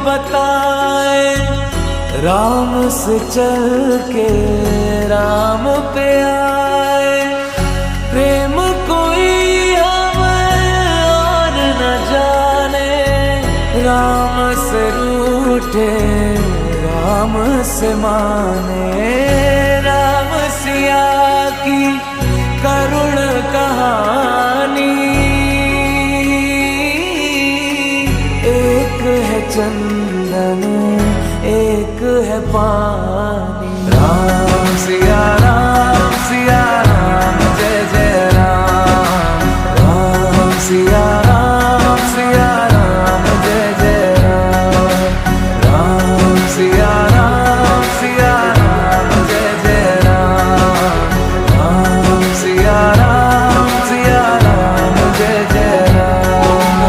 बताए, राम से चल के राम पे आए। प्रेम कोई हमें और न जाने, राम से रूठे राम से माने। राम सिया की करुण कहानी, एक है चंदन एक है पानी। राम सिया राम, जय जय राम। राम सिया राम, जय जय राम। राम सिया राम, जय जय राम। राम सिया राम, जय जय राम।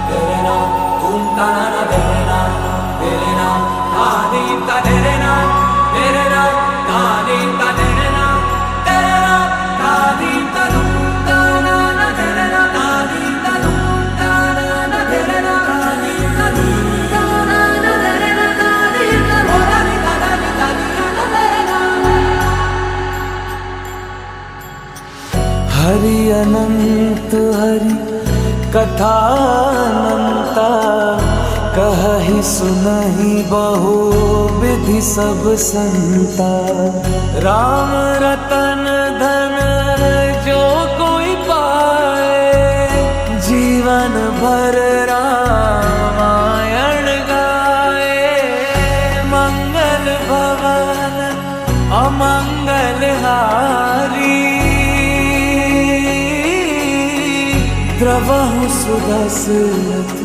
तेरे नाम तुम ताना तेरे नाम, तेरे नाम आदि का तेरे नाम, तेरे नाम आदि का तेरे नाम, तेरे नाम आदि का तुम ताना तेरे नाम, आदि का तुम ताना तेरे नाम, आदि का तुम ताना तेरे नाम, आदि का होदानी का दानी का तेरे नाम। हरि अनंत हरि कथा अनंता, कहि सुनहि बहु विधि सब संता। राम रतन धन जो कोई पाए, जीवन भर रामायण गाए। मंगल भवन अमंगल हारी, द्रवहु सुदशरथ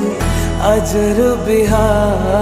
अजर बिहार।